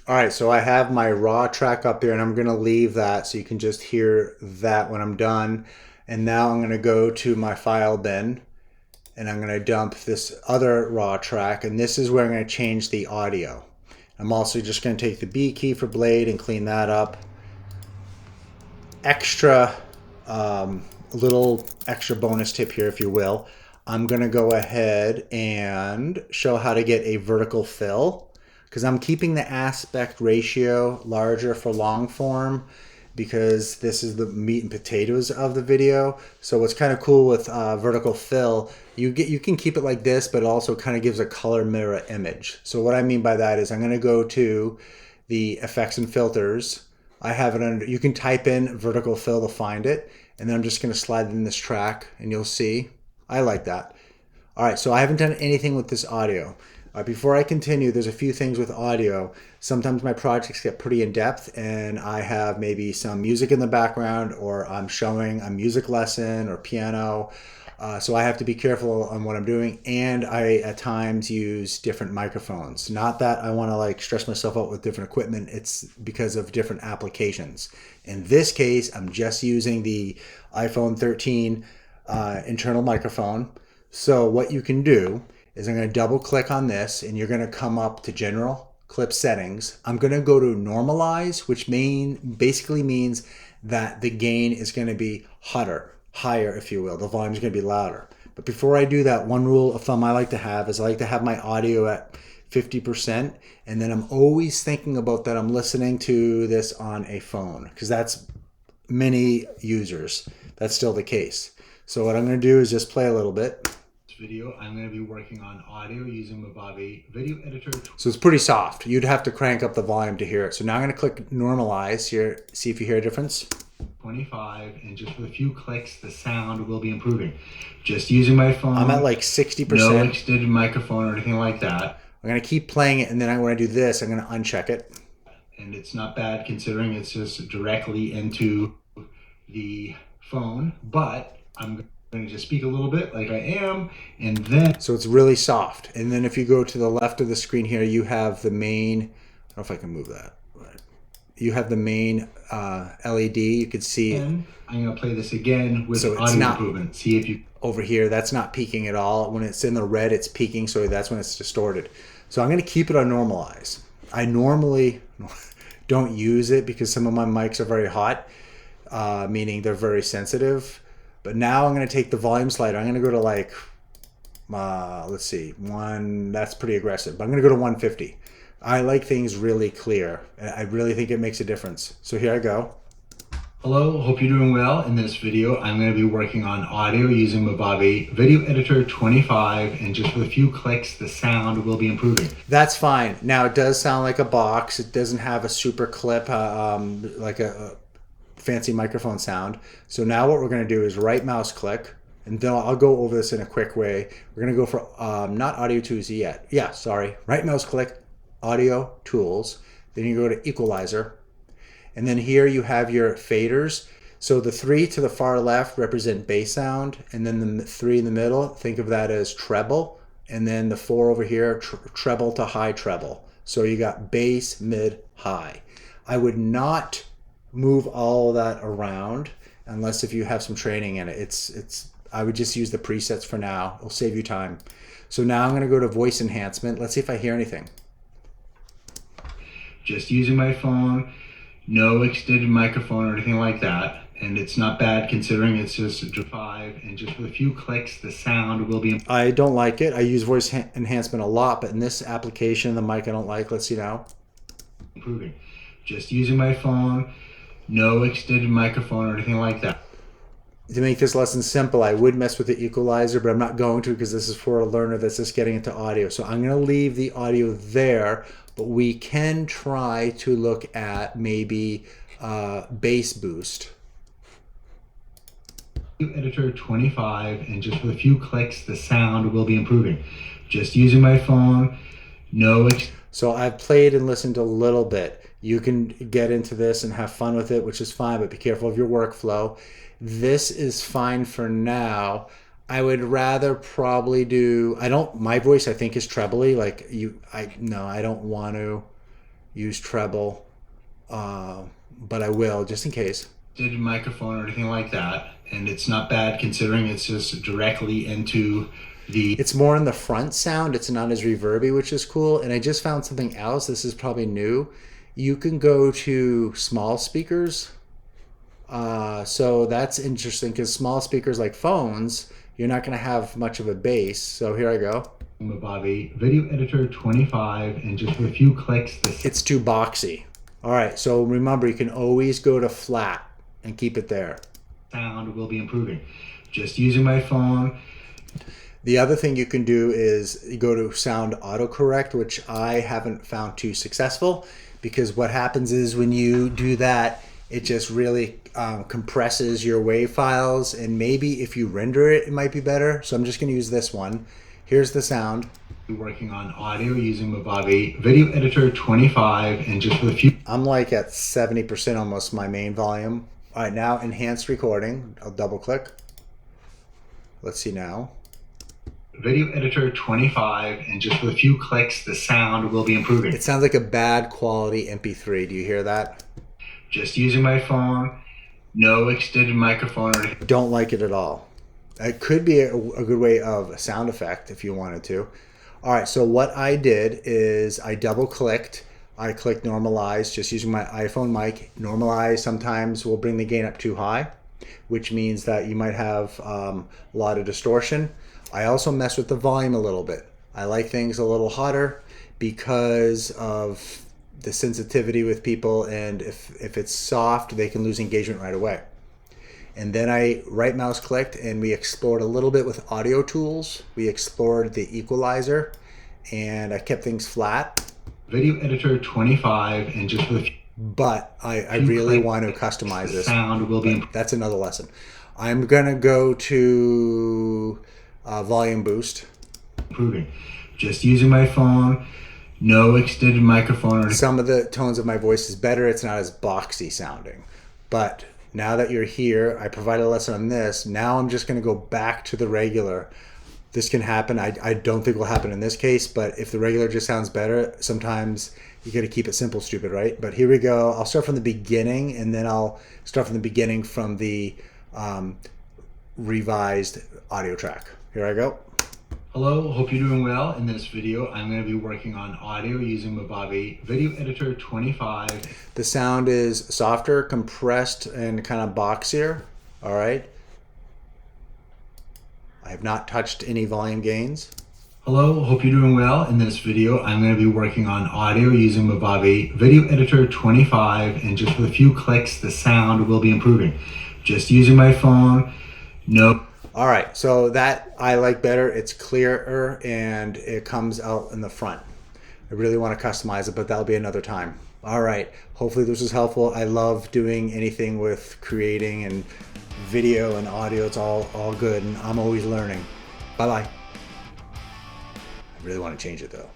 All right, so I have my raw track up there and I'm gonna leave that so you can just hear that when I'm done. And now I'm gonna go to my file bin and I'm gonna dump this other raw track, and this is where I'm gonna change the audio. I'm also just gonna take the B key for blade and clean that up. Extra, a little extra bonus tip here, if you will. I'm gonna go ahead and show how to get a vertical fill, because I'm keeping the aspect ratio larger for long form because this is the meat and potatoes of the video. So what's kind of cool with vertical fill, you can keep it like this, but it also kind of gives a color mirror image. So what I mean by that is I'm going to go to the effects and filters. I have it under, you can type in vertical fill to find it, and then I'm just going to slide in this track and you'll see. I like that. All right, so I haven't done anything with this audio. Before I continue, there's a few things with audio. Sometimes my projects get pretty in depth and I have maybe some music in the background, or I'm showing a music lesson or piano. So I have to be careful on what I'm doing. And I at times use different microphones. Not that I want to like stress myself out with different equipment. It's because of different applications. In this case, I'm just using the iPhone 13 internal microphone. So what you can do is I'm going to double click on this and you're going to come up to general clip settings. I'm going to go to normalize, which basically means that the gain is going to be higher, if you will. The volume is going to be louder. But before I do that, one rule of thumb I like to have is I like to have my audio at 50%. And then I'm always thinking about that I'm listening to this on a phone, because that's many users. That's still the case. So what I'm going to do is just play a little bit. Video, I'm going to be working on audio using Movavi video editor. So it's pretty soft. You'd have to crank up the volume to hear it. So now I'm going to click normalize here, see if you hear a difference. 25, and just with a few clicks the sound will be improving. Just using my phone. I'm at like 60%. No extended microphone or anything like that. I'm going to keep playing it, and then when I do this, I'm going to uncheck it. And it's not bad considering it's just directly into the phone, but I'm going to just speak a little bit like I am, and then so it's really soft. And then if you go to the left of the screen here, you have the main, I don't know if I can move that, but you have the main LED. You can see, and I'm going to play this again with audio improvement. See if you over here, that's not peaking at all. When it's in the red, it's peaking, so that's when it's distorted. So I'm going to keep it on normalize. I normally don't use it because some of my mics are very hot, meaning they're very sensitive. But now I'm going to take the volume slider. I'm going to go to like, let's see, that's pretty aggressive. But I'm going to go to 150. I like things really clear. I really think it makes a difference. So here I go. Hello, hope you're doing well. In this video, I'm going to be working on audio using Movavi Video Editor 25, and just with a few clicks, the sound will be improving. That's fine. Now it does sound like a box. It doesn't have a super clip, like a fancy microphone sound. So now what we're going to do is right mouse click, and then I'll go over this in a quick way. We're going to go for not audio tools yet. Yeah, sorry. Right mouse click, audio tools. Then you go to equalizer. And then here you have your faders. So the 3 to the far left represent bass sound, and then the 3 in the middle, think of that as treble, and then the 4 over here, treble to high treble. So you got bass, mid, high. I would not move all of that around unless if you have some training in it. I would just use the presets for now. It'll save you time. So now I'm going to go to voice enhancement. Let's see if I hear anything. Just using my phone, no extended microphone or anything like that, and it's not bad considering it's just a 5, and just with a few clicks the sound will be. I don't like it. I use voice enhancement a lot, but in this application the mic I don't like. Let's see now. Improving. Just using my phone, no extended microphone or anything like that. To make this lesson simple, I would mess with the equalizer, but I'm not going to because this is for a learner that's just getting into audio. So I'm going to leave the audio there, but we can try to look at maybe bass boost. Editor 25, and just with a few clicks, the sound will be improving. Just using my phone, no. So I've played and listened a little bit. You can get into this and have fun with it, which is fine, but be careful of your workflow. This is fine for now. I would rather probably do, my voice I think is trebly, like I don't want to, use treble, but I will just in case. Did a microphone or anything like that, and it's not bad considering it's just directly into the... It's more in the front sound. It's not as reverby, which is cool. And I just found something else. This is probably new. You can go to small speakers. So that's interesting because small speakers like phones, you're not going to have much of a bass. So here I go. Movavi Video Editor 25, and just with a few clicks, it's too boxy. All right, so remember, you can always go to flat and keep it there. Sound will be improving. Just using my phone. The other thing you can do is you go to sound autocorrect, which I haven't found too successful, because what happens is when you do that, it just really compresses your WAV files, and maybe if you render it, it might be better. So I'm just going to use this one. Here's the sound. Working on audio using Movavi Video Editor 25, and just with a few... I'm like at 70% almost my main volume. All right, now enhanced recording. I'll double click. Let's see now. Video Editor 25, and just with a few clicks, the sound will be improving. It sounds like a bad quality MP3. Do you hear that? Just using my phone, no extended microphone. Don't like it at all. It could be a good way of a sound effect if you wanted to. All right, so what I did is I double clicked. I clicked normalize, just using my iPhone mic. Normalize sometimes will bring the gain up too high, which means that you might have a lot of distortion. I also mess with the volume a little bit. I like things a little hotter because of the sensitivity with people, and if it's soft, they can lose engagement right away. And then I right mouse clicked and we explored a little bit with audio tools. We explored the equalizer and I kept things flat. Video Editor 25, and just with... But I really want to customize this. Sound will be... That's another lesson. I'm gonna go to volume boost. Improving. Just using my phone, no extended microphone. Some of the tones of my voice is better. It's not as boxy sounding. But now that you're here, I provided a lesson on this. Now I'm just gonna go back to the regular. This can happen. I don't think will happen in this case, but if the regular just sounds better, sometimes you got to keep it simple, stupid, right? But here we go. I'll start from the beginning, and then I'll start from the beginning from the revised audio track. Here I go. Hello, hope you're doing well. In this video, I'm going to be working on audio using Movavi Video Editor 25. The sound is softer, compressed, and kind of boxier. All right. I have not touched any volume gains. Hello, hope you're doing well. In this video, I'm going to be working on audio using Movavi Video Editor 25, and just with a few clicks, the sound will be improving. Just using my phone, no. All right, so that I like better. It's clearer and it comes out in the front. I really want to customize it, but that'll be another time. All right, hopefully this was helpful. I love doing anything with creating and video and audio. It's all good, and I'm always learning. Bye-bye. I really want to change it though.